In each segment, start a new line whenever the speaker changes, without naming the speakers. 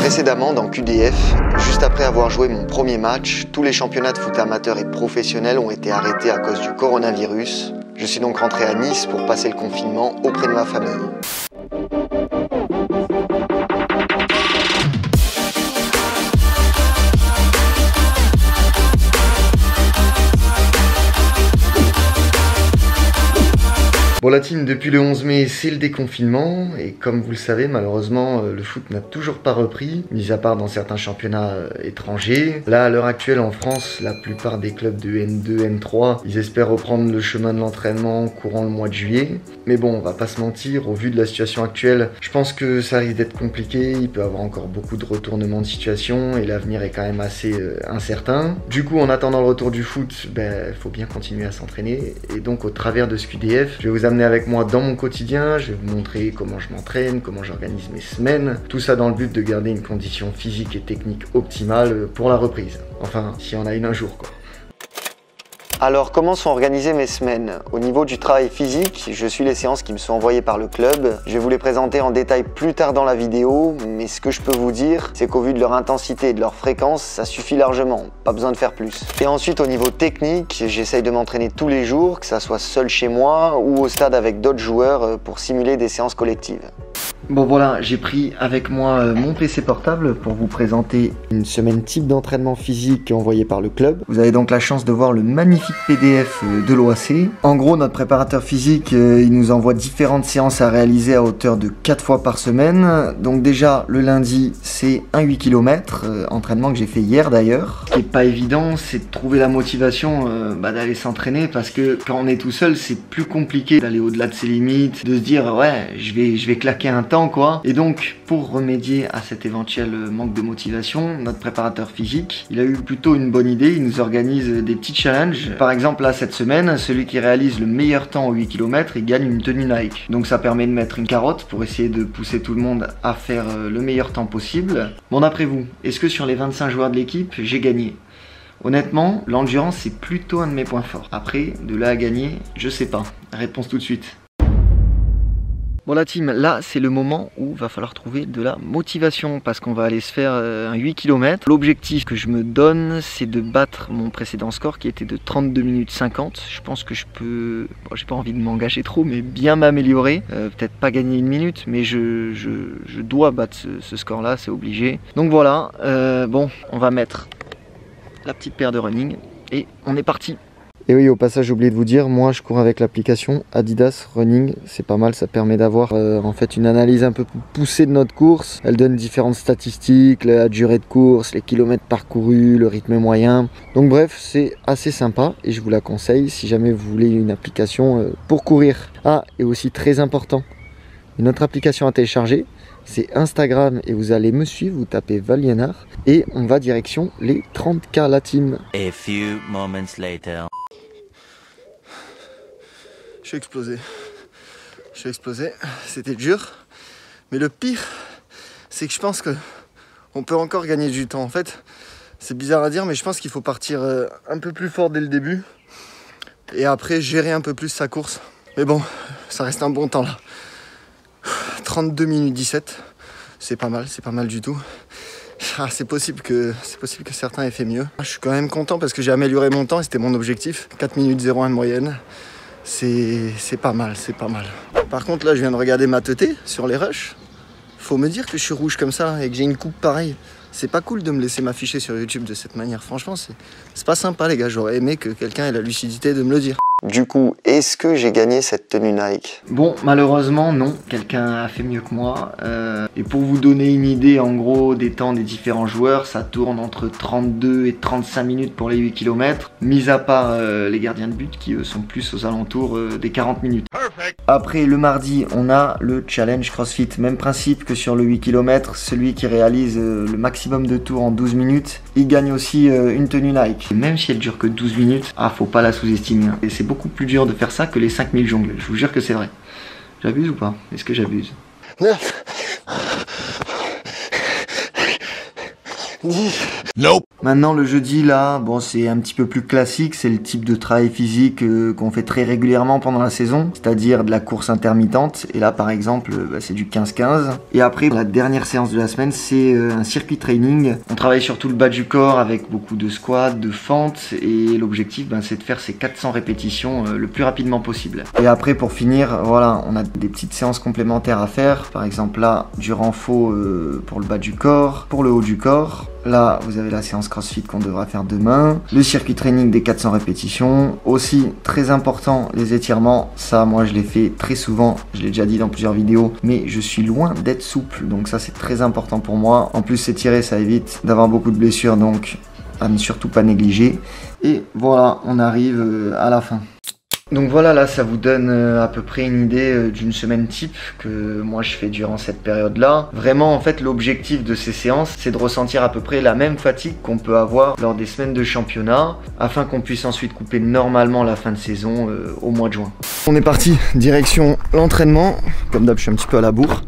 Précédemment dans QDF, juste après avoir joué mon premier match, tous les championnats de foot amateurs et professionnels ont été arrêtés à cause du coronavirus. Je suis donc rentré à Nice pour passer le confinement auprès de ma famille. Bon la team, depuis le 11 mai, c'est le déconfinement et comme vous le savez, malheureusement, le foot n'a toujours pas repris, mis à part dans certains championnats étrangers. Là, à l'heure actuelle, en France, la plupart des clubs de N2, N3, ils espèrent reprendre le chemin de l'entraînement courant le mois de juillet. Mais bon, on va pas se mentir, au vu de la situation actuelle, je pense que ça risque d'être compliqué, il peut y avoir encore beaucoup de retournements de situation et l'avenir est quand même assez incertain. Du coup, en attendant le retour du foot, faut bien continuer à s'entraîner et donc au travers de ce QDF, je vais vous amener avec moi dans mon quotidien, je vais vous montrer comment je m'entraîne, comment j'organise mes semaines, tout ça dans le but de garder une condition physique et technique optimale pour la reprise. Enfin, s'il y en a une un jour quoi. Alors, comment sont organisées mes semaines? Au niveau du travail physique, je suis les séances qui me sont envoyées par le club. Je vais vous les présenter en détail plus tard dans la vidéo, mais ce que je peux vous dire, c'est qu'au vu de leur intensité et de leur fréquence, ça suffit largement, pas besoin de faire plus. Et ensuite, au niveau technique, j'essaye de m'entraîner tous les jours, que ça soit seul chez moi ou au stade avec d'autres joueurs pour simuler des séances collectives. Bon voilà, j'ai pris avec moi mon PC portable pour vous présenter une semaine type d'entraînement physique envoyée par le club. Vous avez donc la chance de voir le magnifique PDF de l'OAC. En gros, notre préparateur physique, il nous envoie différentes séances à réaliser à hauteur de 4 fois par semaine. Donc déjà, le lundi, c'est un 8 km, entraînement que j'ai fait hier d'ailleurs. Ce qui n'est pas évident, c'est de trouver la motivation d'aller s'entraîner parce que quand on est tout seul, c'est plus compliqué d'aller au-delà de ses limites, de se dire ouais, je vais claquer un temps quoi. Et donc pour remédier à cet éventuel manque de motivation, notre préparateur physique, il a eu plutôt une bonne idée, il nous organise des petits challenges. Par exemple là cette semaine, celui qui réalise le meilleur temps au 8 km, il gagne une tenue Nike. Donc ça permet de mettre une carotte pour essayer de pousser tout le monde à faire le meilleur temps possible. Bon d'après vous, est-ce que sur les 25 joueurs de l'équipe, j'ai gagné? Honnêtement, l'endurance c'est plutôt un de mes points forts. Après, de là à gagner, je sais pas. Réponse tout de suite. Bon la team, là c'est le moment où va falloir trouver de la motivation parce qu'on va aller se faire un 8 km. L'objectif que je me donne c'est de battre mon précédent score qui était de 32 minutes 50. Je pense que je peux, bon, j'ai pas envie de m'engager trop mais bien m'améliorer. Peut-être pas gagner une minute mais je dois battre ce score là, c'est obligé. Donc voilà, bon on va mettre la petite paire de running et on est parti. Et oui, au passage, j'ai oublié de vous dire, moi je cours avec l'application Adidas Running, c'est pas mal, ça permet d'avoir en fait une analyse un peu plus poussée de notre course. Elle donne différentes statistiques, la durée de course, les kilomètres parcourus, le rythme moyen. Donc bref, c'est assez sympa et je vous la conseille si jamais vous voulez une application pour courir. Ah, et aussi très important, une autre application à télécharger, c'est Instagram et vous allez me suivre, vous tapez Valienard et on va direction les 30K la team.
A few moments later.
Je suis explosé, c'était dur, mais le pire, c'est que je pense qu'on peut encore gagner du temps. En fait, c'est bizarre à dire, mais je pense qu'il faut partir un peu plus fort dès le début, et après gérer un peu plus sa course. Mais bon, ça reste un bon temps là. 32 minutes 17, c'est pas mal du tout. Ah, c'est possible que certains aient fait mieux. Je suis quand même content parce que j'ai amélioré mon temps et c'était mon objectif. 4 minutes 01 de moyenne. C'est pas mal. Par contre là je viens de regarder ma teuté sur les rushs. Faut me dire que je suis rouge comme ça et que j'ai une coupe pareille. C'est pas cool de me laisser m'afficher sur YouTube de cette manière. Franchement c'est pas sympa les gars. J'aurais aimé que quelqu'un ait la lucidité de me le dire. Du coup, est-ce que j'ai gagné cette tenue Nike? Bon, malheureusement, non. Quelqu'un a fait mieux que moi. Et pour vous donner une idée, en gros, des temps des différents joueurs, ça tourne entre 32 et 35 minutes pour les 8 km, mis à part les gardiens de but qui, eux, sont plus aux alentours des 40 minutes. Perfect. Après, le mardi, on a le challenge CrossFit. Même principe que sur le 8 km, celui qui réalise le maximum de tours en 12 minutes, il gagne aussi une tenue Nike. Et même si elle dure que 12 minutes, faut pas la sous-estimer. Et c'est beaucoup plus dur de faire ça que les 5000 jongles. Je vous jure que c'est vrai. J'abuse ou pas? Est-ce que j'abuse? 9, Nope. Maintenant le jeudi là, bon c'est un petit peu plus classique, c'est le type de travail physique qu'on fait très régulièrement pendant la saison, c'est-à-dire de la course intermittente, et là par exemple c'est du 15-15. Et après la dernière séance de la semaine c'est un circuit training, on travaille surtout le bas du corps avec beaucoup de squats, de fentes, et l'objectif c'est de faire ces 400 répétitions le plus rapidement possible. Et après pour finir, voilà, on a des petites séances complémentaires à faire, par exemple là du renfort pour le bas du corps, pour le haut du corps. Là, vous avez la séance CrossFit qu'on devra faire demain. Le circuit training des 400 répétitions. Aussi, très important, les étirements. Ça, moi, je l'ai fait très souvent. Je l'ai déjà dit dans plusieurs vidéos. Mais je suis loin d'être souple. Donc ça, c'est très important pour moi. En plus, s'étirer, ça évite d'avoir beaucoup de blessures. Donc, à ne surtout pas négliger. Et voilà, on arrive à la fin. Donc voilà, là ça vous donne à peu près une idée d'une semaine type que moi je fais durant cette période-là. Vraiment en fait l'objectif de ces séances c'est de ressentir à peu près la même fatigue qu'on peut avoir lors des semaines de championnat afin qu'on puisse ensuite couper normalement la fin de saison au mois de juin. On est parti, direction l'entraînement. Comme d'hab je suis un petit peu à la bourre.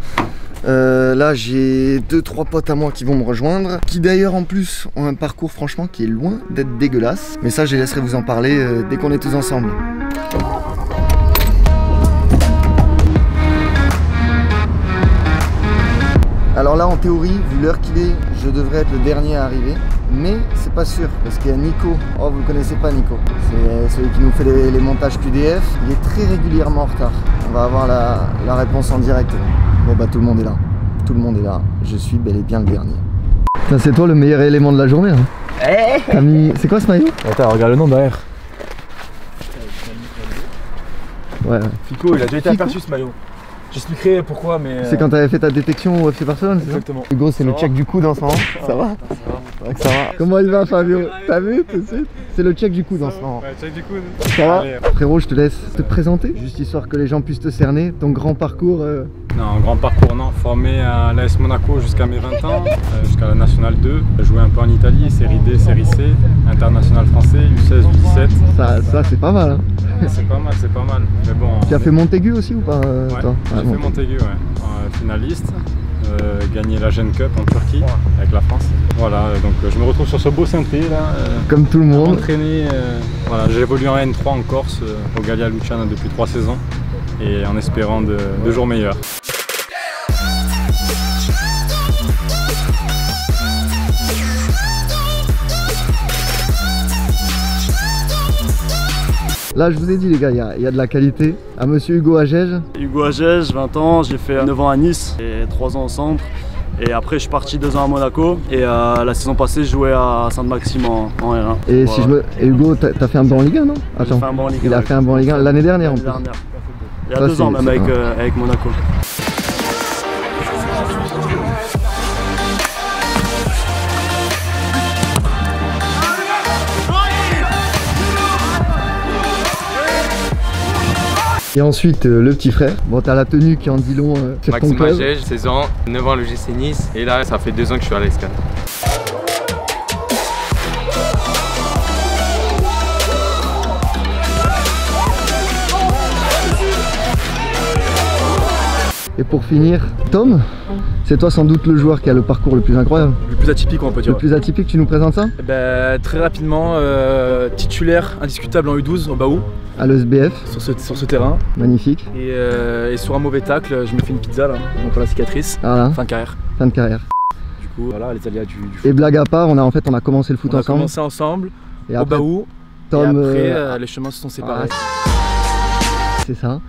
Là j'ai 2-3 potes à moi qui vont me rejoindre, qui d'ailleurs en plus ont un parcours franchement qui est loin d'être dégueulasse. Mais ça je laisserai vous en parler dès qu'on est tous ensemble. Alors là en théorie, vu l'heure qu'il est, je devrais être le dernier à arriver. Mais c'est pas sûr, parce qu'il y a Nico. Oh vous le connaissez pas Nico, c'est celui qui nous fait les montages QDF. Il est très régulièrement en retard. On va avoir la réponse en direct. Bon bah tout le monde est là. Tout le monde est là. Je suis bel et bien le dernier. C'est toi le meilleur élément de la journée hein. T'as mis... C'est quoi ce maillot?
Attends, regarde le nom derrière.
Ouais.
Fico, il a déjà été aperçu ce maillot. J'expliquerai pourquoi, mais...
C'est quand t'avais fait ta détection au FC Barcelone, c'est ça?
Exactement.
Hugo, c'est le check du coude en ce moment. Ça va? Ça va. Comment il va Fabio? T'as vu tout de suite? C'est le check du coude en ce moment.
Ouais, check du coude.
Ça va? Frérot, je te laisse te présenter, juste histoire que les gens puissent te cerner, ton grand parcours.
Non, grand parcours non, formé à l'AS Monaco jusqu'à mes 20 ans, jusqu'à la Nationale 2. J'ai joué un peu en Italie, série D, série C, international français, U16, U17.
Ça c'est pas mal hein.
C'est pas mal, c'est pas mal. Mais bon.
Tu as fait Montaigu aussi ou pas
Ouais,
toi
j'ai fait Montaigu, ouais. Finaliste, gagné la Gen Cup en Turquie avec la France. Voilà, donc je me retrouve sur ce beau synthé là.
Comme tout le monde.
Entraîné, voilà, j'ai évolué en N3 en Corse, au Gallia Luciana depuis 3 saisons et en espérant de jours meilleurs.
Là je vous ai dit les gars, il y a de la qualité. À monsieur Hugo Agege.
Hugo Agege, 20 ans, j'ai fait 9 ans à Nice et 3 ans au centre. Et après je suis parti 2 ans à Monaco et la saison passée je jouais à Sainte-Maxime en R1.
Et,
voilà.
si je me... et Hugo, t'as fait un banc en Ligue 1 non? Attends,
Fait un banc en Ligue 1,
il a fait un banc en Ligue 1 l'année dernière en plus.
Il y a 2 ans même avec Monaco.
Et ensuite le petit frère, bon t'as la tenue qui en dit long sur ton
Maxime
club.
Agege, 16 ans, 9 ans à l'UGC Nice et là ça fait 2 ans que je suis à l'ESCAN.
Et pour finir, Tom, c'est toi sans doute le joueur qui a le parcours le plus incroyable.
Le plus atypique on peut dire.
Le plus atypique, tu nous présentes ça?
Très rapidement, titulaire indiscutable en U12 au Baou.
À l'ESBF.
Sur ce terrain.
Magnifique.
Et sur un mauvais tacle, je me fais une pizza là, donc la cicatrice.
Voilà.
Fin de carrière.
Fin de carrière.
Du coup, voilà les aléas du foot.
Et blague à part, on a commencé le foot
On a
ensemble.
commencé ensemble,
Et
au
après,
Baou.
Tom,
et après, les chemins se sont séparés.
C'est ça.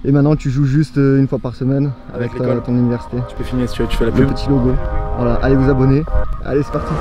Et maintenant tu joues juste une fois par semaine
Avec
avec
l'école.
ton université.
Tu peux filmer si tu veux, tu fais la
Le
pub.
petit logo. Voilà, allez vous abonner. Allez c'est parti.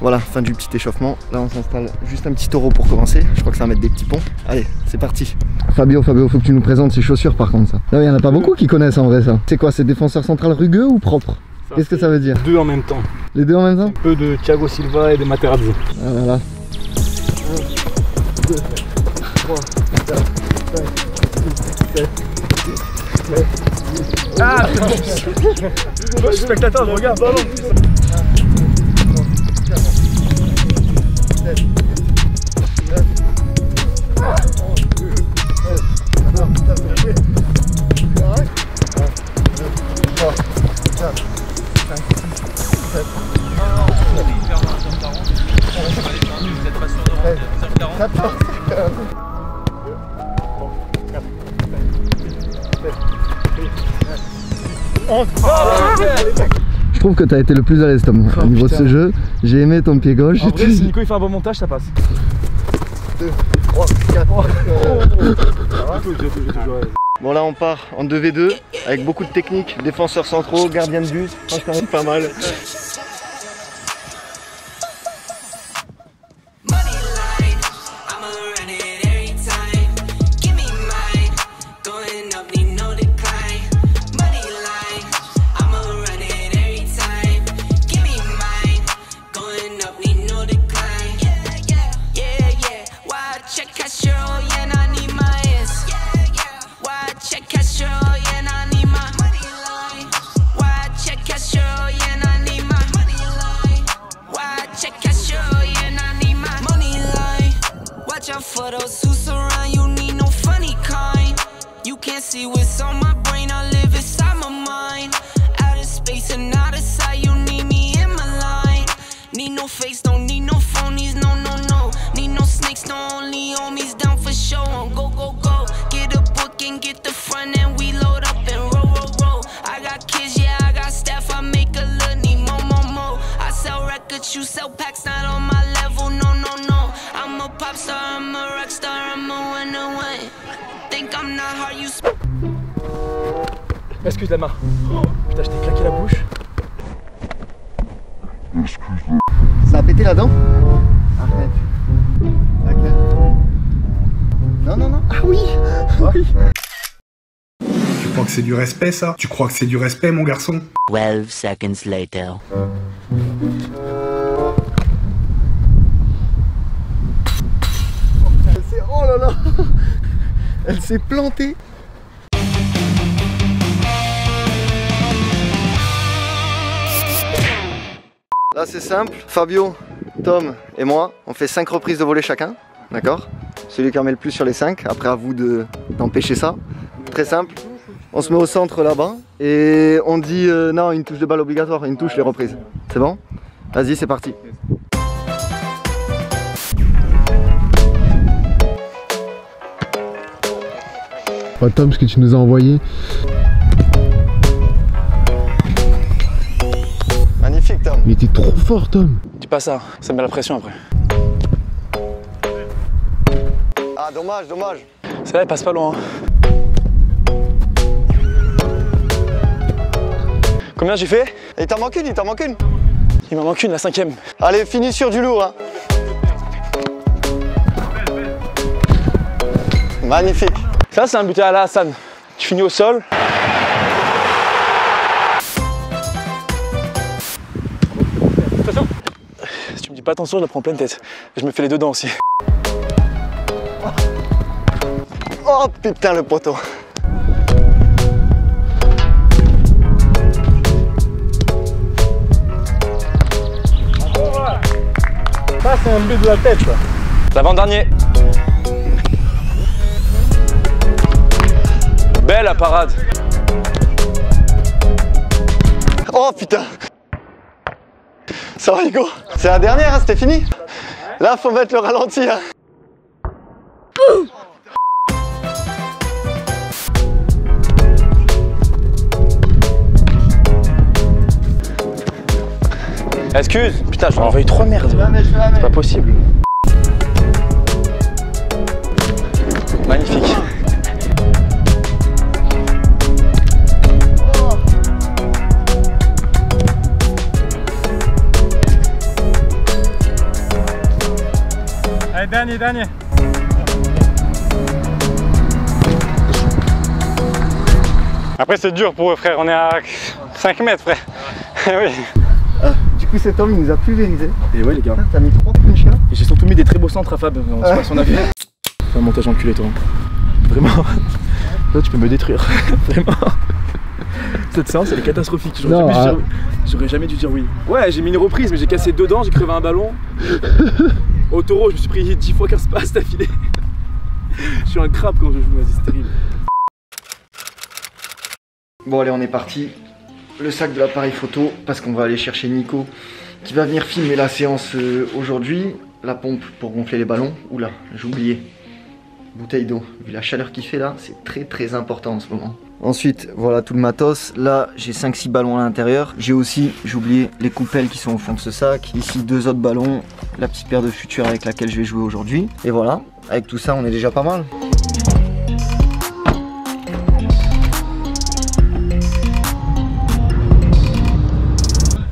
Voilà, fin du petit échauffement. Là on s'installe juste un petit taureau pour commencer. Je crois que ça va mettre des petits ponts. Allez, c'est parti. Fabio, faut que tu nous présentes ces chaussures par contre ça. Il y en a pas beaucoup qui connaissent en vrai ça. C'est quoi, c'est défenseur central rugueux ou propre? Qu'est-ce que ça veut dire?
Deux en même temps.
Les deux en même temps?
Un peu de Thiago Silva et de Materazzi.
Ah là là. 1, 2, 3, 4, 5, 6, 7, 8, 9, 10.
Ah je suis spectateur, je regarde.
Je trouve que tu as été le plus à l'aise Tom au niveau de ce jeu. J'ai aimé ton pied gauche.
En vrai, si Nico il fait un bon montage, ça passe.
2, 3, 4. Bon là on part en 2v2 avec beaucoup de techniques, défenseurs centraux, gardien de but, franchement pas mal.
For those who surround you, need no funny kind. You can't see what's on my brain, I live inside my mind. Out of space and out of sight, you need me in my line. Need no face, don't need no phonies, no, no, no. Need no snakes, no only homies down for show. On go, go, go, get a book and get the front and we load up and roll, roll, roll. I got kids, yeah, I got staff, I make a little need more, more, more. I sell records, you sell packs, not on my level, no, no, no. I'm a pop star, I'm a rock star, I'm a winner, win. Think I'm not hard, you.
Excuse la main. Oh, putain, je t'ai claqué la bouche.
Ça a pété là-dedans? Arrête. Laquelle? Non, non, non. Ah oui, oui.
Tu crois que c'est du respect ça? Tu crois que c'est du respect mon garçon?
12 seconds later.
Oh là là. Elle s'est plantée. Là c'est simple, Fabio, Tom et moi, on fait 5 reprises de volée chacun, d'accord? Celui qui en met le plus sur les 5, après à vous d'empêcher ça. Très simple, on se met au centre là-bas et on dit non, une touche de balle obligatoire, une touche les reprises. C'est bon? Vas-y, c'est parti. Oh Tom, ce que tu nous as envoyé. Magnifique Tom. Il était trop fort Tom.
Dis pas ça, ça met la pression après.
Ah dommage, dommage.
Celle-là elle passe pas loin. Combien j'ai fait?
Il t'en manque une, il t'en manque une.
Il m'en manque une, la 5e.
Allez, finis sur du lourd hein. Magnifique.
Ça c'est un but à la Hassan. Tu finis au sol. Attention. Si tu me dis pas attention, je la prends en pleine tête. Je me fais les deux dents aussi.
Oh putain le poteau.
Ça c'est un but de la tête ça.
L'avant-dernier. Belle la parade.
Oh putain. Ça va Hugo? C'est la dernière, hein, c'était fini. Là faut mettre le ralenti hein.
Excuse. Putain, j'en ai envoyé 3 merdes. C'est pas possible. Magnifique.
Allez, dernier, dernier. Après c'est dur pour eux frère, on est à 5 mètres frère. Oui.
Du coup cet homme il nous a pulvérisé.
Et ouais les gars.
T'as mis 3 punchs là.
Et j'ai surtout mis des très beaux centres à Fab, on sait pas si on a vu. Fais un montage enculé toi. Vraiment. Là tu peux me détruire. Vraiment. Cette séance elle est catastrophique. J'aurais jamais dû dire oui. Ouais j'ai mis une reprise mais j'ai cassé 2 dents, j'ai crevé un ballon. Au taureau je me suis pris 10 fois 15 passes d'affilée. Je suis un crabe quand je joue, vas-y c'est terrible.
Bon allez on est parti. Le sac de l'appareil photo parce qu'on va aller chercher Nico qui va venir filmer la séance aujourd'hui. La pompe pour gonfler les ballons. Oula j'ai oublié. Bouteille d'eau. Vu la chaleur qu'il fait là c'est très important en ce moment. Ensuite voilà tout le matos. Là j'ai 5-6 ballons à l'intérieur. J'ai oublié les coupelles qui sont au fond de ce sac. Ici 2 autres ballons. La petite paire de futurs avec laquelle je vais jouer aujourd'hui. Et voilà, avec tout ça on est déjà pas mal.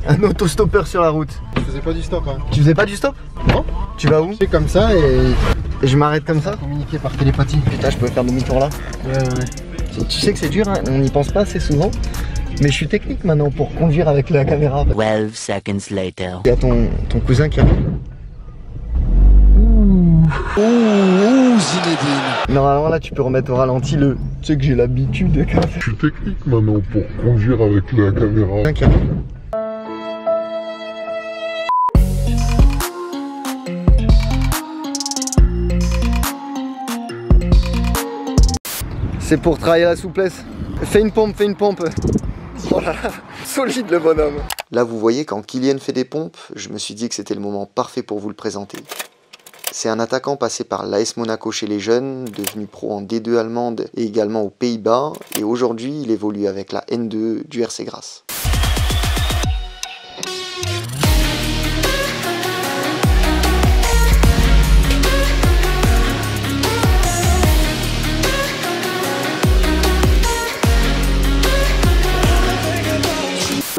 Un autostoppeur sur la route.
Je faisais pas du stop hein.
Tu faisais pas du stop?
Non.
Tu vas où?
C'est comme ça et
je m'arrête comme ça?
Communiquer par télépathie.
Putain je peux faire demi-tour là.
Ouais.
Tu sais que c'est dur hein, on n'y pense pas assez souvent. Mais je suis technique maintenant pour conduire avec la caméra.
12 seconds later.
Il y a ton cousin qui arrive.
Ouh, Zinedine.
Normalement là tu peux remettre au ralenti le... Tu sais que j'ai l'habitude de faire.
Je suis technique maintenant pour conduire avec la caméra.
Qui arrive. C'est pour travailler la souplesse. Fais une pompe, Oh là là, solide le bonhomme. Là vous voyez quand Kylian fait des pompes, je me suis dit que c'était le moment parfait pour vous le présenter. C'est un attaquant passé par l'AS Monaco chez les jeunes, devenu pro en D2 allemande et également aux Pays-Bas, et aujourd'hui il évolue avec la N2 du RC Grasse.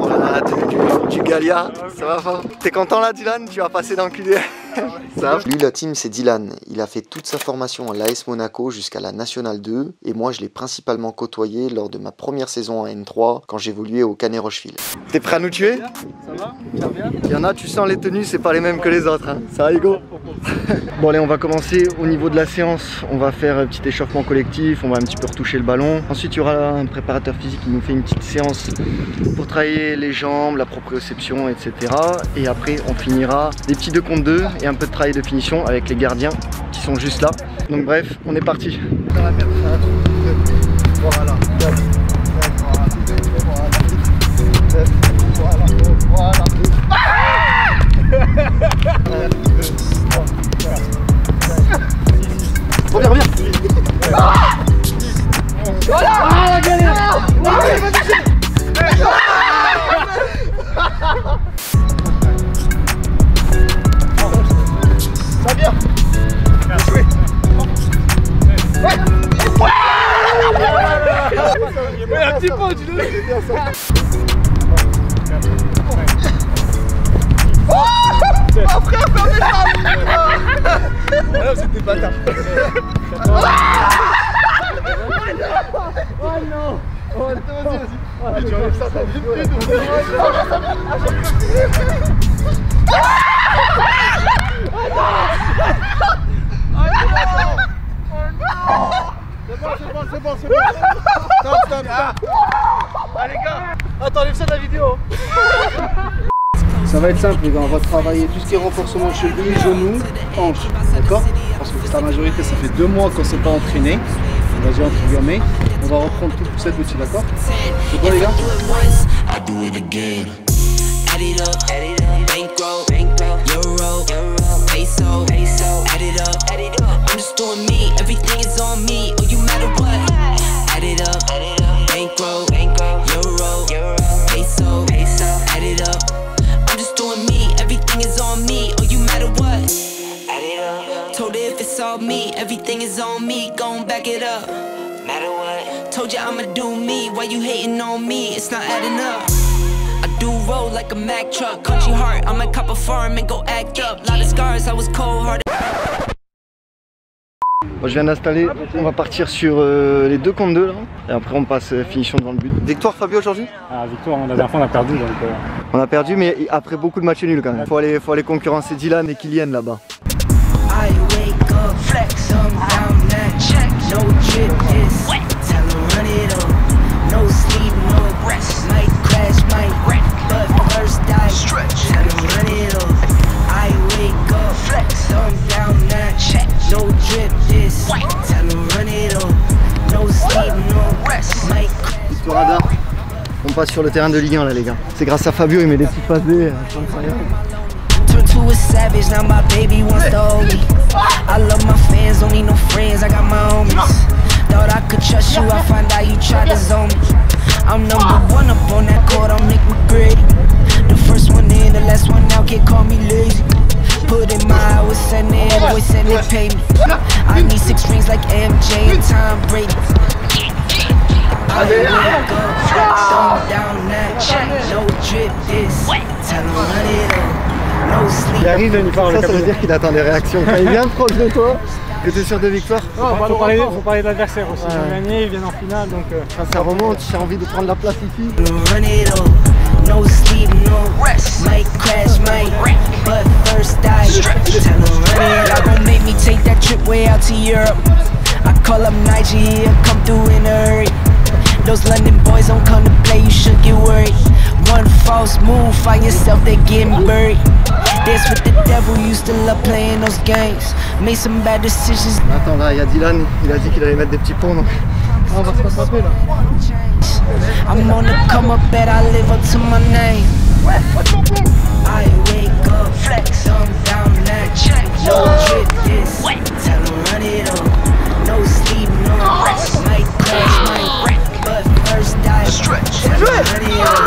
Oh là là, la tenue du Galia, ça va fort. T'es content là Dylan? Tu vas passer dans le QD. Lui la team c'est Dylan, il a fait toute sa formation à l'AS Monaco jusqu'à la Nationale 2 et moi je l'ai principalement côtoyé lors de ma première saison en N3 quand j'évoluais au Canet Rocheville. T'es prêt à nous tuer?
Ça va? Bien.
Il y en a, tu sens les tenues, c'est pas les mêmes que les autres hein. Ça va Hugo? Bon allez on va commencer au niveau de la séance, on va faire un petit échauffement collectif, on va un petit peu retoucher le ballon. Ensuite il y aura un préparateur physique qui nous fait une petite séance pour travailler les jambes, la proprioception etc. Et après on finira des petits 2 contre 2 et un peu de travail de finition avec les gardiens qui sont juste là. Donc bref, on est parti. Voilà. Reviens. Voilà. Ah la galère. Ça vient. Bien joué. Ouais. Un petit peu, tu le dis. Oh frère, fermez ça. Ah c'était bâtard. Oh non. Oh vas-y. Tu enlèves ça, t'as vu. C'est bon. Stop. Ah les gars. Attends, enlève ça de la vidéo.
Ça va être simple les gars, on va travailler tout ce qui est renforcement de cheville, genoux, hanches, d'accord? Parce que la majorité ça fait 2 mois qu'on ne s'est pas entraîné, on va dire entre guillemets, on va reprendre tout cette outil, d'accord? C'est bon les gars?
Me, everything is on me, gon' back it up. Matter what? Told you I'ma do me, why you hating on me? It's not adding up. I do roll like a Mack truck, country heart, I might cop a farm and go act up. Lot of scars, I was cold hearted.
Moi, je viens d'installer, on va partir sur les 2 contre 2 là. Et après on passe finition devant le but. Victoire Fabio aujourd'hui?
Ah, victoire, la dernière fois on a perdu donc...
On a perdu mais après beaucoup de matchs nuls quand même. Faut aller concurrencer Dylan et Kylian là-bas. On passe sur le terrain de Ligue 1 là les gars. C'est grâce à Fabio, il met des petites passes D.
To a savage, now my baby wants to hold me. I love my fans, don't need no friends, I got my homies. Thought I could trust you, I find out you tried to zone me. I'm #1 up on that court, I'm Nick McGrady. The first one in, the last one out, can't call me lazy. Put in my hours, send the invoice and they pay me. I need 6 rings like MJ and Tom Brady. I wake up, flex, thumb down that check, no drip this. Tell them run it up.
Il arrive, ça veut dire qu'il attend des réactions. Quand il vient proche de toi, que tu es sûr de victoire.
Faut parler de l'adversaire aussi. Ils ont gagné, ils viennent en finale donc.
Quand ça remonte, tu as envie de prendre la place ici.
No sleep, no rest. Might crash, might wreck, but first I tell them run it. Y'all gon' make me take that trip way out to Europe. I call up Nigeria, come through in a hurry. Those London boys don't come to play, you should get worried. One false move, find yourself, they getting buried. Dance with the devil, used to love playing those games. Made some bad decisions.
Attends, là, il y a Dylan, il a dit qu'il allait mettre des petits ponts, donc on va se rattraper là.
I'm on the come up, bet I live up to my name. I wake up, flex, I'm down that check. No drip this, tell them run it up. No sleep, no rest. Might crash, might wreck, but first I stretch. Tell them run it up.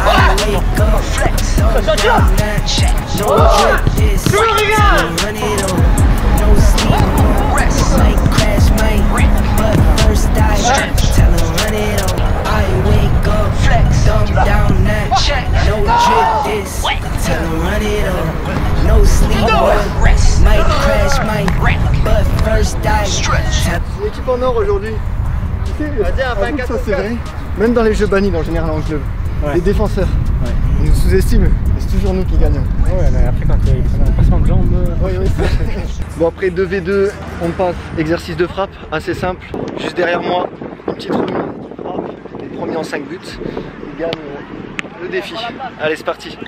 I wake up, flex, I'm down that check. No drip this, tell them run it up. No sleep, no rest. Might crash, might wreck, but first I stretch. Tell them run it up. I wake up, flex, I'm down that check. No drip this, tell them run it up. No sleep, no rest. Might crash, might wreck, but first I stretch.
L'équipe en or aujourd'hui, tu sais, ça c'est vrai. Même dans les jeux bannis en général en club, les défenseurs, ils nous sous-estiment, mais c'est toujours nous qui gagnons.
Ouais, mais après quand ils prennent un passement de jambes...
Bon après 2v2, on passe exercice de frappe, assez simple. Juste derrière moi, une petite roue, frappe, les premiers en 5 buts, ils gagnent le défi. Allez c'est parti.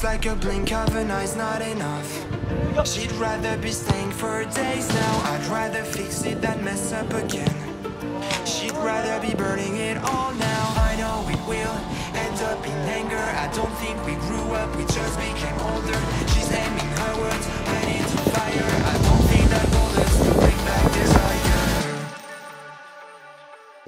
Like a blink of an eye's not enough. She'd rather be staying for days now. I'd rather fix it than mess up again. She'd rather be burning it all now. I know it will end up in anger. I don't think we grew up, we just became older. She's aiming her words right into fire. I don't think that bullets will bring back desire.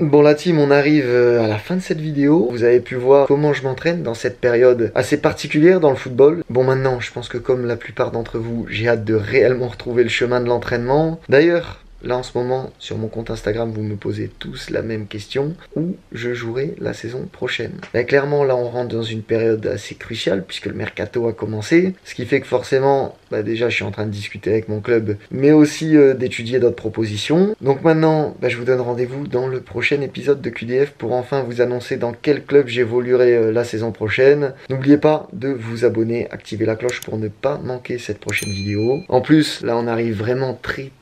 Bon la team, on arrive à la fin de cette vidéo. Vous avez pu voir comment je m'entraîne dans cette période assez particulière dans le football. Bon maintenant, je pense que comme la plupart d'entre vous, j'ai hâte de réellement retrouver le chemin de l'entraînement. D'ailleurs, là en ce moment, sur mon compte Instagram, vous me posez tous la même question. Où je jouerai la saison prochaine? Ben, clairement, là on rentre dans une période assez cruciale puisque le mercato a commencé. Ce qui fait que forcément, ben, déjà je suis en train de discuter avec mon club, mais aussi d'étudier d'autres propositions. Donc maintenant, ben, je vous donne rendez-vous dans le prochain épisode de QDF pour enfin vous annoncer dans quel club j'évoluerai la saison prochaine. N'oubliez pas de vous abonner, activer la cloche pour ne pas manquer cette prochaine vidéo. En plus, là on arrive vraiment très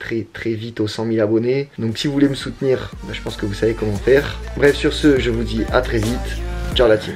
vite aux 100 000 abonnés. Donc si vous voulez me soutenir, ben, je pense que vous savez comment faire. Bref, sur ce, je vous dis à très vite. Ciao la team.